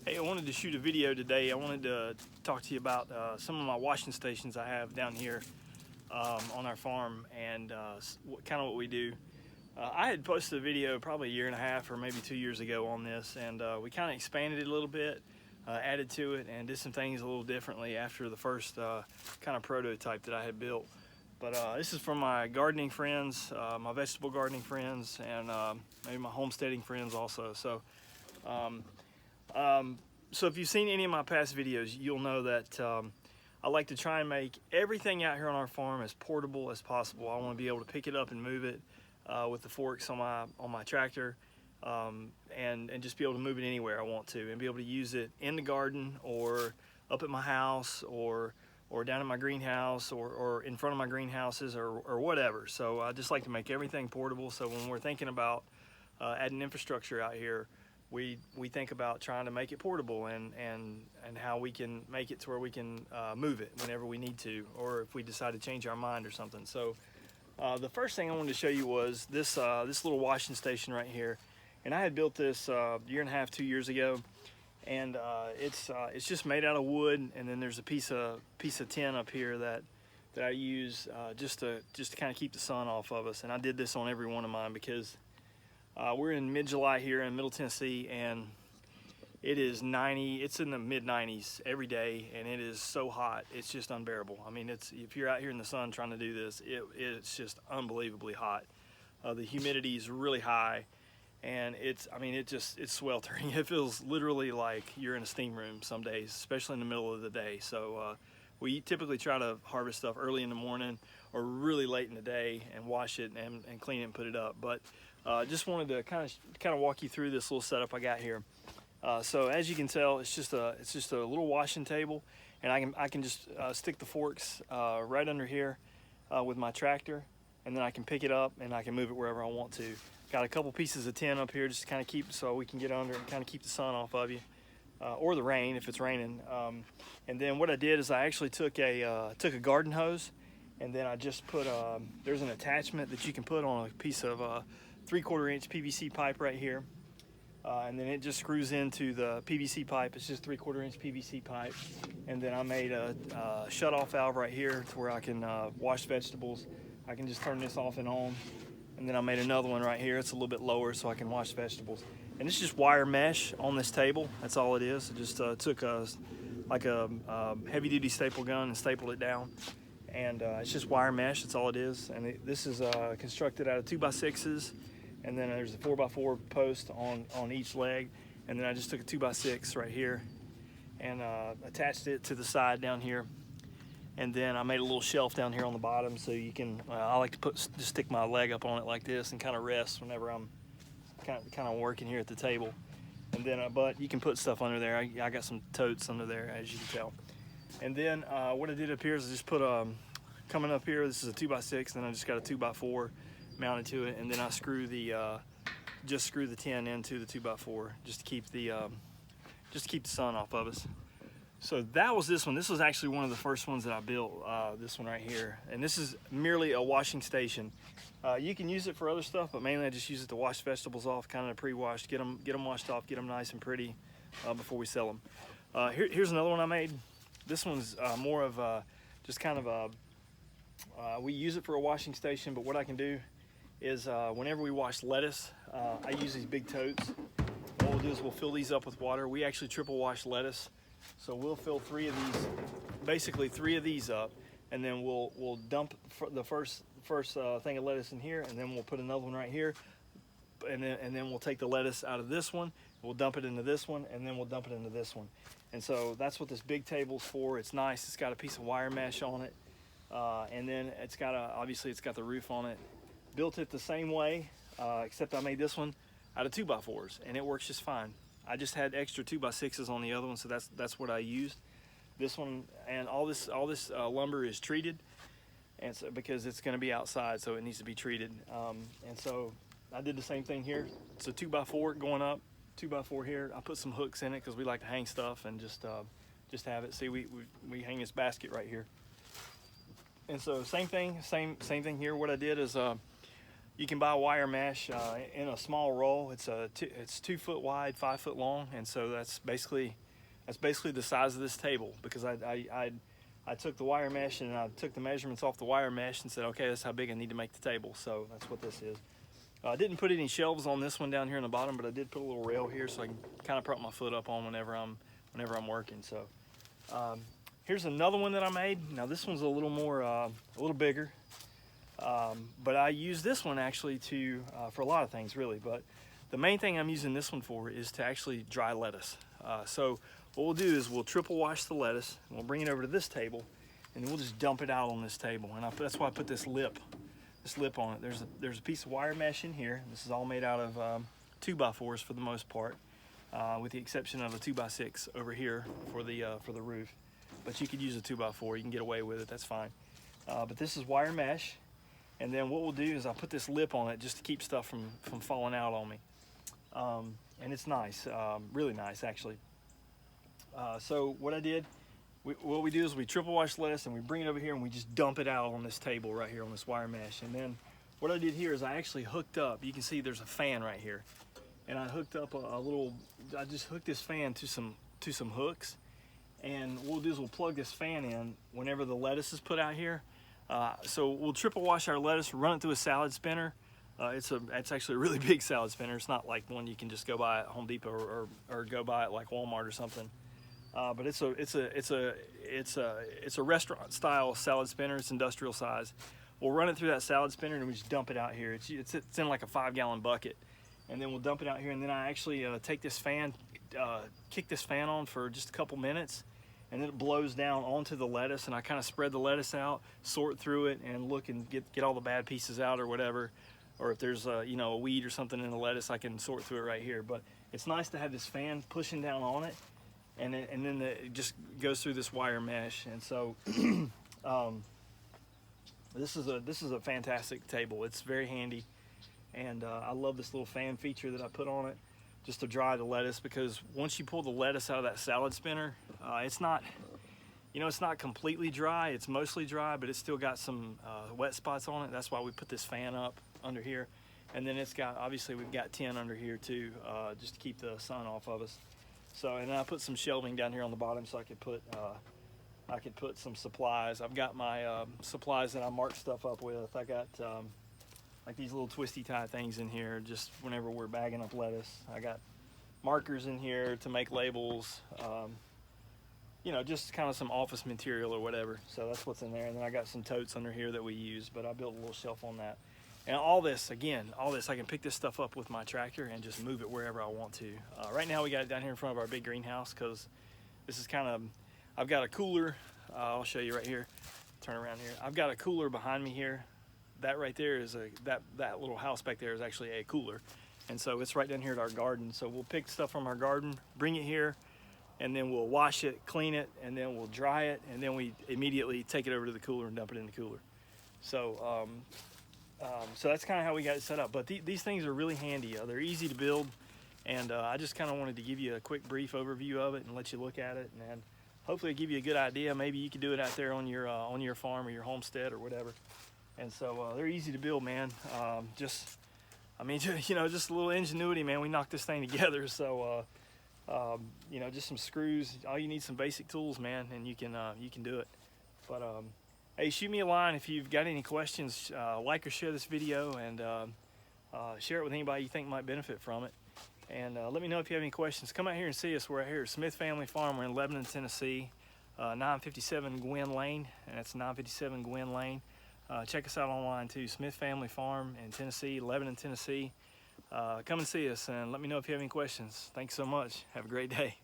Hey, I wanted to shoot a video today. I wanted to talk to you about some of my washing stations I have down here on our farm, and kind of what we do. I had posted a video probably a year and a half or maybe 2 years ago on this, and we kind of expanded it a little bit, added to it, and did some things a little differently after the first kind of prototype that I had built. But this is from my gardening friends, my vegetable gardening friends, and maybe my homesteading friends also. So if you've seen any of my past videos, you'll know that I like to try and make everything out here on our farm as portable as possible. I want to be able to pick it up and move it with the forks on my tractor, and just be able to move it anywhere I want to, and be able to use it in the garden or up at my house or down in my greenhouse or in front of my greenhouses or whatever. So I just like to make everything portable. So when we're thinking about adding infrastructure out here, we think about trying to make it portable and how we can make it to where we can move it whenever we need to, or if we decide to change our mind or something. So the first thing I wanted to show you was this little washing station right here. And I had built this year and a half, 2 years ago, and it's just made out of wood, and then there's a piece of tin up here that I use just to kind of keep the sun off of us. And I did this on every one of mine because we're in mid-July here in Middle Tennessee, and it is 90, it's in the mid-90s every day, and it is so hot, it's just unbearable. I mean, if you're out here in the sun trying to do this, it's just unbelievably hot. The humidity is really high, and it's sweltering. It feels literally like you're in a steam room some days, especially in the middle of the day. So we typically try to harvest stuff early in the morning or really late in the day and wash it and clean it and put it up. But just wanted to kind of walk you through this little setup I got here. So as you can tell, it's just a little washing table, and I can just stick the forks right under here with my tractor, and then I can pick it up and I can move it wherever I want to. Got a couple pieces of tin up here just to kind of keep, so we can get under and kind of keep the sun off of you, or the rain if it's raining. And then what I did is I actually took a garden hose, and then I just put there's an attachment that you can put on a piece of 3/4 inch PVC pipe right here, and then it just screws into the PVC pipe. It's just 3/4 inch PVC pipe, and then I made a shut-off valve right here to where I can wash vegetables. I can just turn this off and on, and then I made another one right here. It's a little bit lower so I can wash vegetables. And it's just wire mesh on this table. That's all it is. I just took a heavy-duty staple gun and stapled it down, and it's just wire mesh. That's all it is. And this is constructed out of 2x6s. And then there's a 4x4 post on each leg, and then I just took a 2x6 right here and attached it to the side down here, and then I made a little shelf down here on the bottom, so you can I like to just stick my leg up on it like this and kind of rest whenever I'm kind of working here at the table. And then but you can put stuff under there. I got some totes under there, as you can tell. And then what I did up here is I just put coming up here, this is a 2x6, and then I just got a 2x4 mounted to it, and then I screw the tin into the 2x4 just to keep the sun off of us. So that was this one. This was actually one of the first ones that I built, this one right here, and this is merely a washing station. You can use it for other stuff, but mainly I just use it to wash vegetables off, kind of pre-washed, get them washed off, get them nice and pretty before we sell them. Here's another one I made. This one's more of just kind of a we use it for a washing station, but what I can do is whenever we wash lettuce, I use these big totes. What we'll do is we'll fill these up with water. We actually triple wash lettuce, so we'll fill basically three of these up, and then we'll dump the first thing of lettuce in here, and then we'll put another one right here, and then we'll take the lettuce out of this one, we'll dump it into this one, and then we'll dump it into this one. And so that's what this big table's for. It's nice. It's got a piece of wire mesh on it, and then obviously it's got the roof on it. Built it the same way, except I made this one out of 2x4s, and it works just fine. I just had extra 2x6s on the other one, so that's what I used. This one, and all this lumber is treated, and so because it's going to be outside, so it needs to be treated. And so I did the same thing here. It's a 2x4 going up, 2x4 here. I put some hooks in it because we like to hang stuff and just have it. See, we hang this basket right here. And so same thing here. What I did is You can buy wire mesh in a small roll. It's 2 foot wide, 5 foot long, and so that's basically the size of this table, because I took the wire mesh and I took the measurements off the wire mesh and said, okay, that's how big I need to make the table. So that's what this is. I didn't put any shelves on this one down here in the bottom, but I did put a little rail here so I can kind of prop my foot up on whenever I'm working. So here's another one that I made. Now this one's a little more, a little bigger, but I use this one actually for a lot of things really. But the main thing I'm using this one for is to actually dry lettuce. So what we'll do is we'll triple wash the lettuce, and we'll bring it over to this table, and then we'll just dump it out on this table. And that's why I put this lip on it. There's a piece of wire mesh in here. This is all made out of 2x4s for the most part, with the exception of a 2x6 over here for the roof. But you could use a 2x4. You can get away with it. That's fine. But this is wire mesh, and then what we'll do is I'll put this lip on it just to keep stuff from falling out on me. And it's nice, really nice actually. So what I did, what we do is we triple wash lettuce and we bring it over here and we just dump it out on this table right here on this wire mesh. And then what I did here is I actually hooked up, you can see there's a fan right here, and I hooked up I just hooked this fan to some hooks. And what we'll do is we'll plug this fan in whenever the lettuce is put out here. So we'll triple wash our lettuce, run it through a salad spinner. It's actually a really big salad spinner. It's not like one you can just go buy at Home Depot or go buy at like Walmart or something. But it's a restaurant style salad spinner. It's industrial size. We'll run it through that salad spinner and we just dump it out here. It's in like a 5-gallon bucket, and then we'll dump it out here. And then I actually take this fan, kick this fan on for just a couple minutes, and then it blows down onto the lettuce. And I kind of spread the lettuce out, sort through it, and look and get all the bad pieces out or whatever. Or if there's a weed or something in the lettuce, I can sort through it right here. But it's nice to have this fan pushing down on it, and then it just goes through this wire mesh. And so this is a fantastic table. It's very handy, and I love this little fan feature that I put on it just to dry the lettuce, because once you pull the lettuce out of that salad spinner, it's not completely dry. It's mostly dry, but it's still got some wet spots on it. That's why we put this fan up under here. And then obviously we've got tin under here too, just to keep the sun off of us. So, and then I put some shelving down here on the bottom so I could put some supplies. I've got my supplies that I mark stuff up with. I got like these little twisty tie things in here just whenever we're bagging up lettuce. I got markers in here to make labels, just kind of some office material or whatever. So that's what's in there. And then I got some totes under here that we use, but I built a little shelf on that. And all this, I can pick this stuff up with my tractor and just move it wherever I want to. Right now we got it down here in front of our big greenhouse, because this is I've got a cooler. I'll show you right here. Turn around here. I've got a cooler behind me here. That right there is that little house back there is actually a cooler. And so it's right down here at our garden. So we'll pick stuff from our garden, bring it here, and then we'll wash it, clean it, and then we'll dry it, and then we immediately take it over to the cooler and dump it in the cooler. So so that's kind of how we got it set up. But these things are really handy. They're easy to build, and I just kind of wanted to give you a quick brief overview of it and let you look at it, and hopefully give you a good idea. Maybe you could do it out there on your farm or your homestead or whatever. And so they're easy to build, man. Just a little ingenuity, man. We knocked this thing together. So just some screws. All you need some basic tools, man, and you can do it. But hey, shoot me a line if you've got any questions. Like or share this video, and share it with anybody you think might benefit from it. And let me know if you have any questions. Come out here and see us. We're out here at Smith Family Farm. We're in Lebanon, Tennessee, 957 Gwynn Lane, and that's 957 Gwynn Lane. Check us out online too, Smith Family Farm in Tennessee, Lebanon, Tennessee. Come and see us, and let me know if you have any questions. Thanks so much. Have a great day.